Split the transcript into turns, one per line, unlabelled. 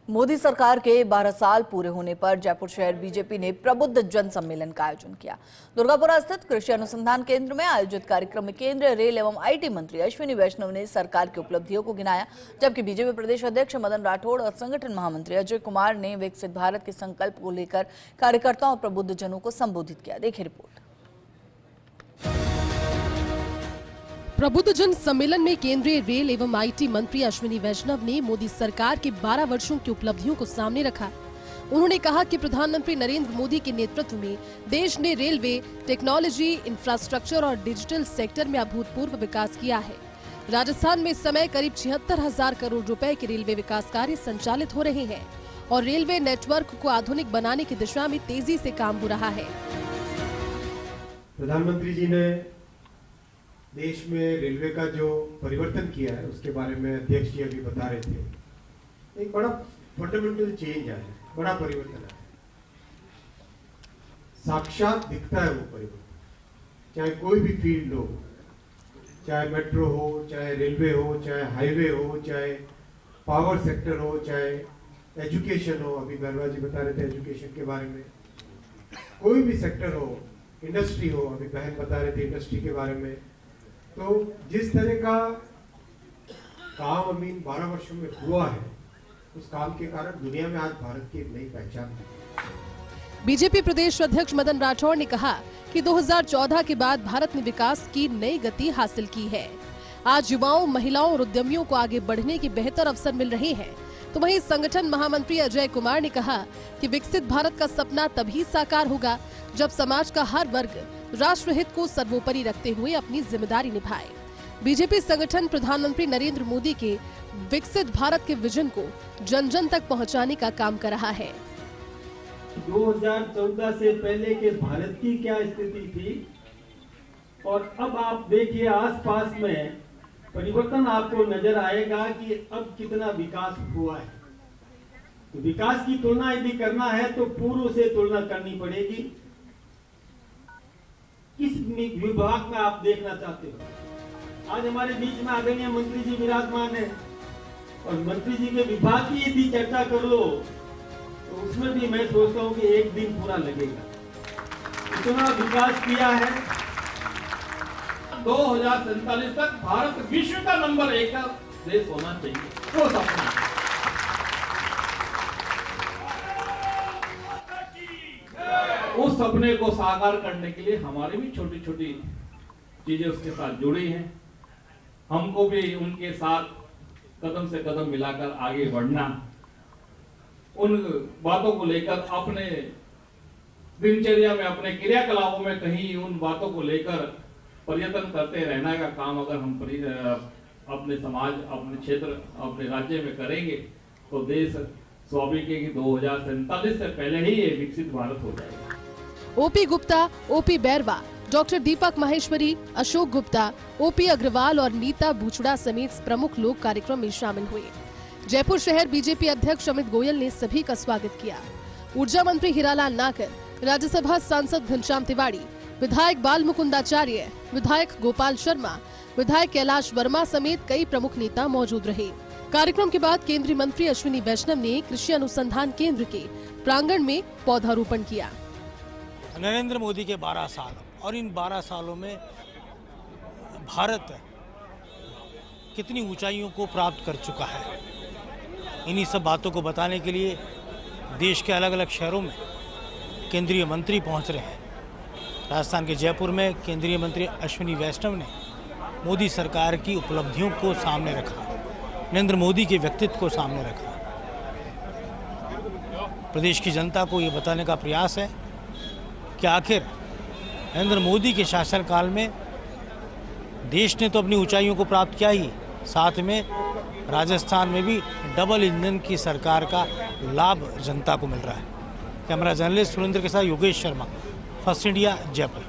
मोदी सरकार के 12 साल पूरे होने पर जयपुर शहर बीजेपी ने प्रबुद्ध जन सम्मेलन का आयोजन किया। दुर्गापुरा स्थित कृषि अनुसंधान केंद्र में आयोजित कार्यक्रम में केंद्रीय रेल एवं आईटी मंत्री अश्विनी वैष्णव ने सरकार की उपलब्धियों को गिनाया, जबकि बीजेपी प्रदेश अध्यक्ष मदन राठौड़ और संगठन महामंत्री अजय कुमार ने विकसित भारत के संकल्प को लेकर कार्यकर्ताओं और प्रबुद्ध जनों को संबोधित किया। देखिए रिपोर्ट।
प्रबुद्ध जन सम्मेलन में केंद्रीय रेल एवं आईटी मंत्री अश्विनी वैष्णव ने मोदी सरकार के 12 वर्षों की उपलब्धियों को सामने रखा। उन्होंने कहा कि प्रधानमंत्री नरेंद्र मोदी के नेतृत्व में देश ने रेलवे, टेक्नोलॉजी, इंफ्रास्ट्रक्चर और डिजिटल सेक्टर में अभूतपूर्व विकास किया है। राजस्थान में इस समय करीब 76,000 करोड़ रुपए के रेलवे विकास कार्य संचालित हो रहे हैं और रेलवे नेटवर्क को आधुनिक बनाने की दिशा में तेजी से काम हो रहा है।
प्रधानमंत्री जी ने देश में रेलवे का जो परिवर्तन किया है उसके बारे में अध्यक्ष जी अभी बता रहे थे। एक बड़ा फंडामेंटल चेंज आया है, बड़ा परिवर्तन आया है, साक्षात दिखता है वो परिवर्तन। चाहे कोई भी फील्ड हो, चाहे मेट्रो हो, चाहे रेलवे हो, चाहे हाईवे हो, चाहे पावर सेक्टर हो, चाहे एजुकेशन हो, अभी गरवा जी बता रहे थे एजुकेशन के बारे में, कोई भी सेक्टर हो, इंडस्ट्री हो, अभी बहन बता रहे थे इंडस्ट्री के बारे में। तो जिस तरह का काम अभी 12 वर्षों में हुआ है, उस काम के कारण दुनिया में आज भारत की एक नई पहचान है।
बीजेपी प्रदेश अध्यक्ष मदन राठौड़ ने कहा कि 2014 के बाद भारत ने विकास की नई गति हासिल की है। आज युवाओं, महिलाओं और उद्यमियों को आगे बढ़ने के बेहतर अवसर मिल रहे हैं। तो वहीं संगठन महामंत्री अजय कुमार ने कहा कि विकसित भारत का सपना तभी साकार होगा जब समाज का हर वर्ग राष्ट्रहित को सर्वोपरि रखते हुए अपनी जिम्मेदारी निभाए। बीजेपी संगठन प्रधानमंत्री नरेंद्र मोदी के विकसित भारत के विजन को जन जन तक पहुंचाने का काम कर रहा है।
2014 से पहले के भारत की क्या स्थिति थी और अब आप देखिए आसपास में परिवर्तन आपको नजर आएगा कि अब कितना विकास हुआ है। तो विकास की तुलना यदि करना है तो पूर्व से तुलना करनी पड़ेगी। किस विभाग में आप देखना चाहते हो? आज हमारे बीच में आदरणीय मंत्री जी विराजमान है और मंत्री जी के विभाग की यदि चर्चा कर लो तो उसमें भी मैं सोचता हूं कि एक दिन पूरा लगेगा। इतना विकास किया है।
2047 तक भारत विश्व का नंबर 1 का देश होना चाहिए। वो सपना उस सपने को साकार करने के लिए हमारी भी छोटी छोटी चीजें उसके साथ जुड़ी हैं। हमको भी उनके साथ कदम से कदम मिलाकर आगे बढ़ना, उन बातों को लेकर अपने दिनचर्या में, अपने क्रियाकलापों में कहीं उन बातों को लेकर पर्यटन करते रहना का काम अगर हम अपने समाज, अपने क्षेत्र, अपने राज्य में करेंगे तो देश स्वाभाविक है कि 2047 से पहले ही ये विकसित भारत हो जाएगा।
OP Gupta, OP Bairwa, doctor Deepak Maheshwari, Ashok Gupta, OP Agarwal और नीता बूचड़ा समेत प्रमुख लोग कार्यक्रम में शामिल हुए। जयपुर शहर बीजेपी अध्यक्ष अमित गोयल ने सभी का स्वागत किया। ऊर्जा मंत्री हीरालाल नागर, राज्यसभा सांसद घनश्याम तिवारी, विधायक बाल मुकुंदाचार्य, विधायक गोपाल शर्मा, विधायक कैलाश वर्मा समेत कई प्रमुख नेता मौजूद रहे। कार्यक्रम के बाद केंद्रीय मंत्री अश्विनी वैष्णव ने कृषि अनुसंधान केंद्र के प्रांगण में पौधारोपण किया।
नरेंद्र मोदी के 12 साल और इन 12 सालों में भारत कितनी ऊंचाइयों को प्राप्त कर चुका है, इन्हीं सब बातों को बताने के लिए देश के अलग अलग शहरों में केंद्रीय मंत्री पहुंच रहे हैं। राजस्थान के जयपुर में केंद्रीय मंत्री अश्विनी वैष्णव ने मोदी सरकार की उपलब्धियों को सामने रखा, नरेंद्र मोदी के व्यक्तित्व को सामने रखा। प्रदेश की जनता को ये बताने का प्रयास है कि आखिर नरेंद्र मोदी के शासनकाल में देश ने तो अपनी ऊंचाइयों को प्राप्त किया ही, साथ में राजस्थान में भी डबल इंजन की सरकार का लाभ जनता को मिल रहा है। कैमरा जर्नलिस्ट सुरेंद्र के साथ योगेश शर्मा, फर्स्ट इंडिया, जयपुर।